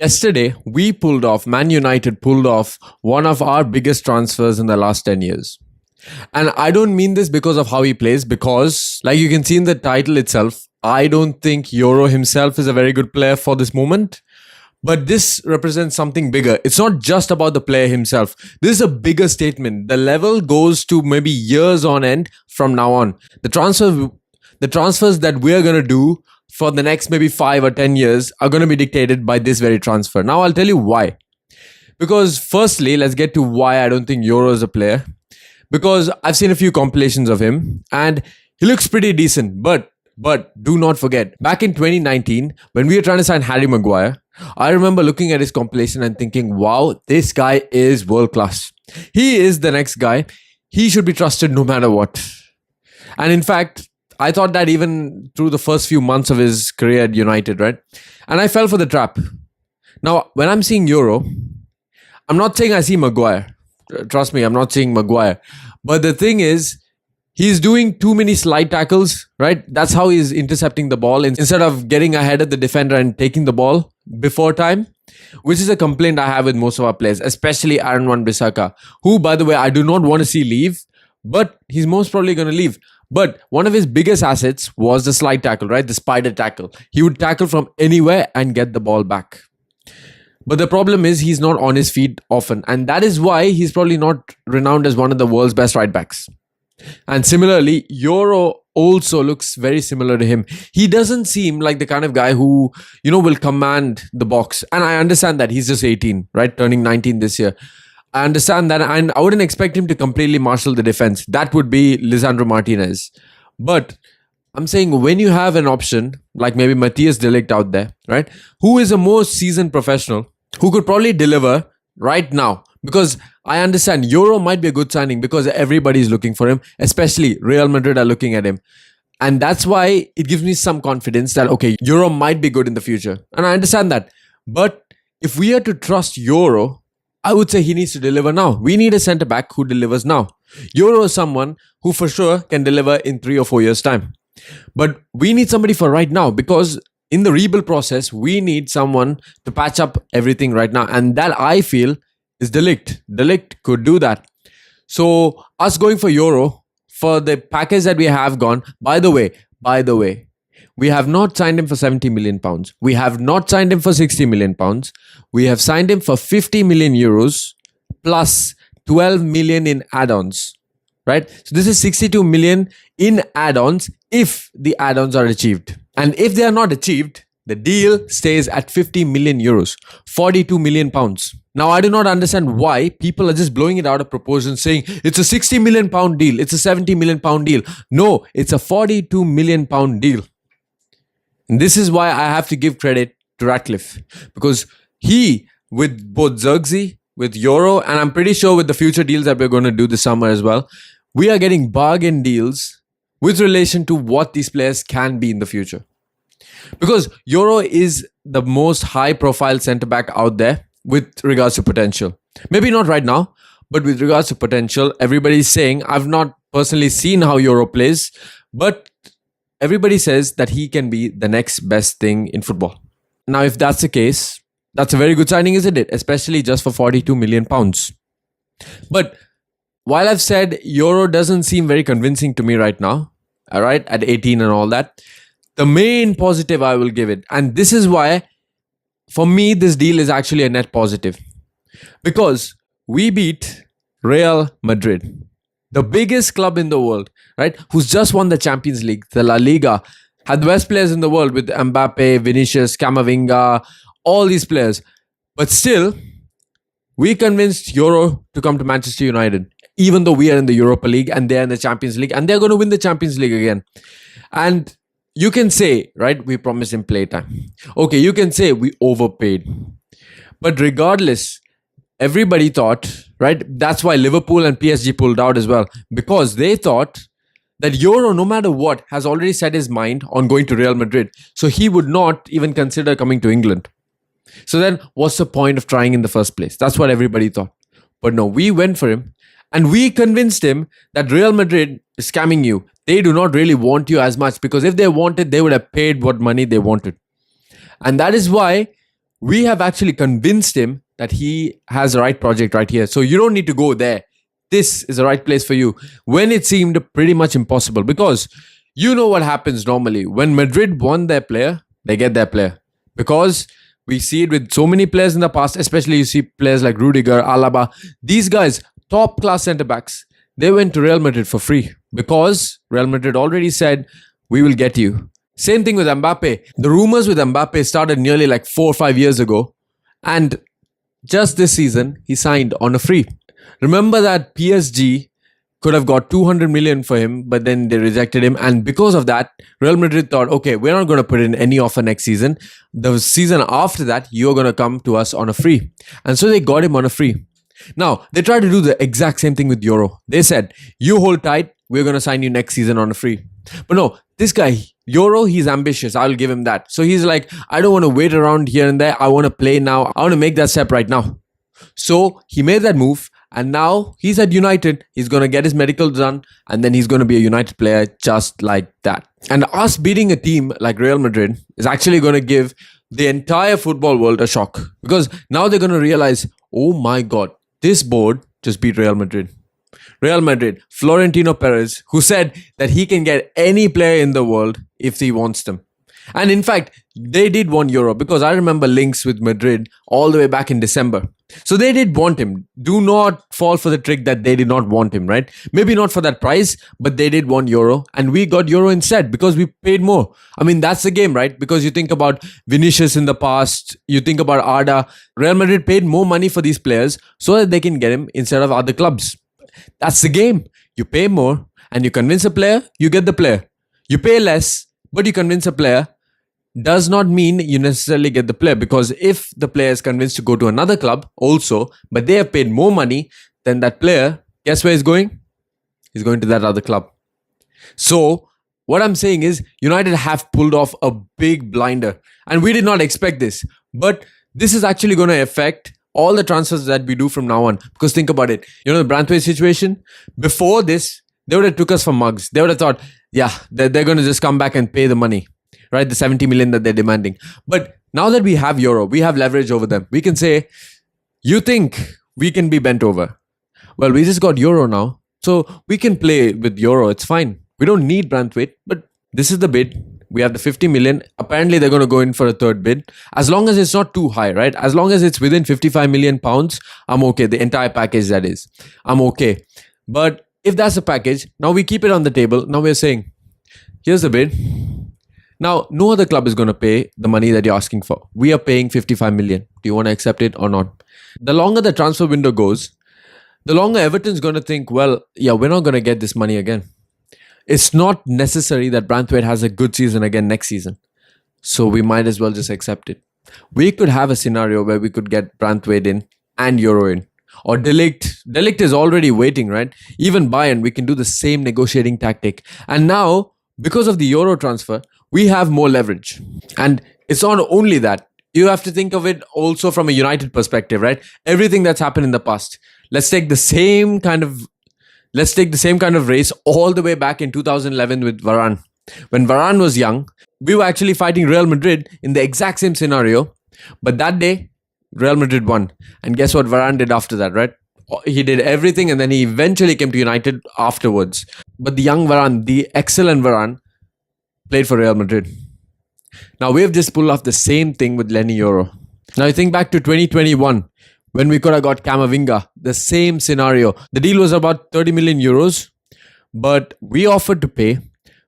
Yesterday, Man United pulled off one of our biggest transfers in the last 10 years. And I don't mean this because of how he plays, because, like you can see in the title itself, I don't think Yoro himself is a very good player for this moment. But this represents something bigger. It's not just about the player himself. This is a bigger statement. The level goes to maybe years on end from now on. The transfers that we're going to do for the next maybe 5 or 10 years are going to be dictated by this very transfer. Now, I'll tell you why. Because firstly, let's get to why I don't think Yoro is a player. Because I've seen a few compilations of him and he looks pretty decent. But do not forget, back in 2019, when we were trying to sign Harry Maguire, I remember looking at his compilation and thinking, wow, this guy is world class. He is the next guy. He should be trusted no matter what. And in fact, I thought that even through the first few months of his career at United, right? And I fell for the trap. Now, when I'm seeing Yoro, I'm not saying I see Maguire. Trust me, I'm not seeing Maguire. But the thing is, he's doing too many slide tackles, right? That's how he's intercepting the ball instead of getting ahead of the defender and taking the ball before time, which is a complaint I have with most of our players, especially Aaron Wan-Bissaka, who, by the way, I do not want to see leave, but he's most probably going to leave. But one of his biggest assets was the slide tackle, right? The spider tackle. He would tackle from anywhere and get the ball back. But the problem is he's not on his feet often. And that is why he's probably not renowned as one of the world's best right backs. And similarly, Yoro also looks very similar to him. He doesn't seem like the kind of guy who, will command the box. And I understand that he's just 18, right? Turning 19 this year. I understand that, and I wouldn't expect him to completely marshal the defense. That would be Lisandro Martinez. But I'm saying when you have an option, like maybe Matthias de Ligt out there, right? Who is a more seasoned professional, who could probably deliver right now. Because I understand Yoro might be a good signing because everybody's looking for him, especially Real Madrid are looking at him. And that's why it gives me some confidence that, okay, Yoro might be good in the future. And I understand that. But if we are to trust Yoro, I would say he needs to deliver now. We need a centre-back who delivers now. Yoro is someone who for sure can deliver in 3 or 4 years' time. But we need somebody for right now because in the rebuild process, we need someone to patch up everything right now. And that I feel is De Ligt. De Ligt could do that. So us going for Yoro, for the package that we have gone, by the way, we have not signed him for 70 million pounds. We have not signed him for 60 million pounds. We have signed him for 50 million euros plus 12 million in add-ons, right? So this is 62 million in add-ons if the add-ons are achieved. And if they are not achieved, the deal stays at 50 million euros, 42 million pounds. Now, I do not understand why people are just blowing it out of proportion saying it's a 60 million pound deal. It's a 70 million pound deal. No, it's a 42 million pound deal. And this is why I have to give credit to Ratcliffe, because he, with both Zirkzee, with Yoro, and I'm pretty sure with the future deals that we're going to do this summer as well, we are getting bargain deals with relation to what these players can be in the future. Because Yoro is the most high-profile centre-back out there with regards to potential. Maybe not right now, but with regards to potential, everybody's saying, I've not personally seen how Yoro plays, but everybody says that he can be the next best thing in football. Now, if that's the case, that's a very good signing, isn't it? Especially just for 42 million pounds. But while I've said Yoro doesn't seem very convincing to me right now, all right, at 18 and all that, the main positive I will give it, and this is why, for me, this deal is actually a net positive. Because we beat Real Madrid, the biggest club in the world, right? Who's just won the Champions League, the La Liga, had the best players in the world with Mbappe, Vinicius, Camavinga, all these players. But still, we convinced Yoro to come to Manchester United, even though we are in the Europa League and they're in the Champions League and they're going to win the Champions League again. And you can say, right, we promised him playtime. Okay, you can say we overpaid. But regardless, everybody thought, right, that's why Liverpool and PSG pulled out as well. Because they thought that Yoro, no matter what, has already set his mind on going to Real Madrid. So he would not even consider coming to England. So then what's the point of trying in the first place? That's what everybody thought. But no, we went for him. And we convinced him that Real Madrid is scamming you. They do not really want you as much, because if they wanted, they would have paid what money they wanted. And that is why we have actually convinced him that he has the right project right here. So you don't need to go there. This is the right place for you. When it seemed pretty much impossible, because you know what happens normally. When Madrid want their player, they get their player. Because we see it with so many players in the past, especially you see players like Rudiger, Alaba. These guys, top class centre backs, they went to Real Madrid for free because Real Madrid already said, we will get you. Same thing with Mbappe. The rumors with Mbappe started nearly like 4 or 5 years ago. And just this season, he signed on a free. Remember that PSG could have got 200 million for him, but then they rejected him. And because of that, Real Madrid thought, okay, we're not going to put in any offer next season. The season after that, you're going to come to us on a free. And so they got him on a free. Now, they tried to do the exact same thing with Yoro. They said, you hold tight, we're going to sign you next season on a free. But no, this guy, Yoro, he's ambitious. I'll give him that. So he's like, I don't want to wait around here and there. I want to play now. I want to make that step right now. So he made that move. And now he's at United. He's going to get his medical done. And then he's going to be a United player just like that. And us beating a team like Real Madrid is actually going to give the entire football world a shock. Because now they're going to realize, oh my God, this board just beat Real Madrid. Real Madrid, Florentino Perez, who said that he can get any player in the world if he wants them. And in fact, they did want Yoro because I remember links with Madrid all the way back in December. So they did want him. Do not fall for the trick that they did not want him, right? Maybe not for that price, but they did want Yoro. And we got Yoro instead because we paid more. I mean, that's the game, right? Because you think about Vinicius in the past, you think about Arda. Real Madrid paid more money for these players so that they can get him instead of other clubs. That's the game. You pay more and you convince a player, you get the player. You pay less, but you convince a player, does not mean you necessarily get the player, because if the player is convinced to go to another club also, but they have paid more money than that player, guess where he's going? He's going to that other club. So what I'm saying is United have pulled off a big blinder and we did not expect this, but this is actually going to affect all the transfers that we do from now on. Because think about it, you know the Branthwaite situation, before this, they would have took us for mugs. They would have thought, yeah, they're going to just come back and pay the money. Right, the 70 million that they're demanding. But now that we have Yoro, we have leverage over them. We can say, you think we can be bent over? Well, we just got Yoro now. So we can play with Yoro. It's fine. We don't need Branthwaite, but this is the bid. We have the 50 million. Apparently, they're going to go in for a third bid. As long as it's not too high, right? As long as it's within 55 million pounds, I'm okay. The entire package, that is. I'm okay. But if that's the package, now we keep it on the table. Now we're saying, here's the bid. Now, no other club is going to pay the money that you're asking for. We are paying 55 million. Do you want to accept it or not? The longer the transfer window goes, the longer Everton's going to think, well, yeah, we're not going to get this money again. It's not necessary that Branthwaite has a good season again next season. So we might as well just accept it. We could have a scenario where we could get Branthwaite in and Yoro in. Or De Ligt is already waiting, right? Even Bayern, we can do the same negotiating tactic. And now, because of the Yoro transfer, we have more leverage. And it's not only that. You have to think of it also from a United perspective, right? Everything that's happened in the past. Let's take the same kind of race all the way back in 2011 with Varane. When Varane was young, we were actually fighting Real Madrid in the exact same scenario. But that day, Real Madrid won. And guess what Varane did after that, right? He did everything and then he eventually came to United afterwards. But the young Varane, the excellent Varane, played for Real Madrid. Now we've just pulled off the same thing with Leny Yoro. Now you think back to 2021 when we could have got Camavinga, the same scenario. The deal was about 30 million euros, but we offered to pay.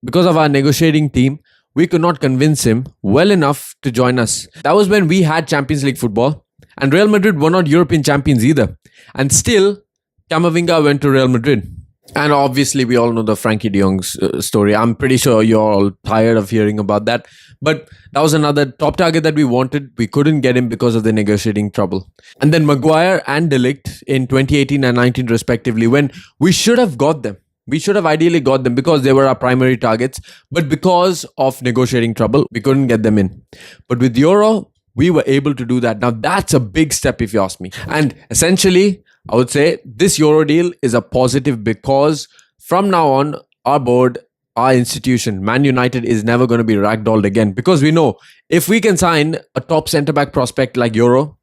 Because of our negotiating team, we could not convince him well enough to join us. That was when we had Champions League football and Real Madrid were not European champions either. And still, Camavinga went to Real Madrid. And obviously, we all know the Frankie de Jong's story. I'm pretty sure you're all tired of hearing about that. But that was another top target that we wanted. We couldn't get him because of the negotiating trouble. And then Maguire and De Ligt in 2018 and 19 respectively, when we should have got them. We should have ideally got them because they were our primary targets. But because of negotiating trouble, we couldn't get them in. But with Yoro, we were able to do that. Now, that's a big step if you ask me. And essentially, I would say this Yoro deal is a positive because from now on, our board our institution, Man United, is never going to be ragdolled again, because we know if we can sign a top centre back prospect like Yoro,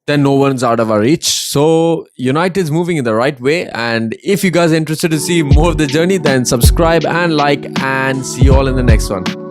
then no one's out of our reach. So United's moving in the right way. And if you guys are interested to see more of the journey, then subscribe and like, and see you all in the next one.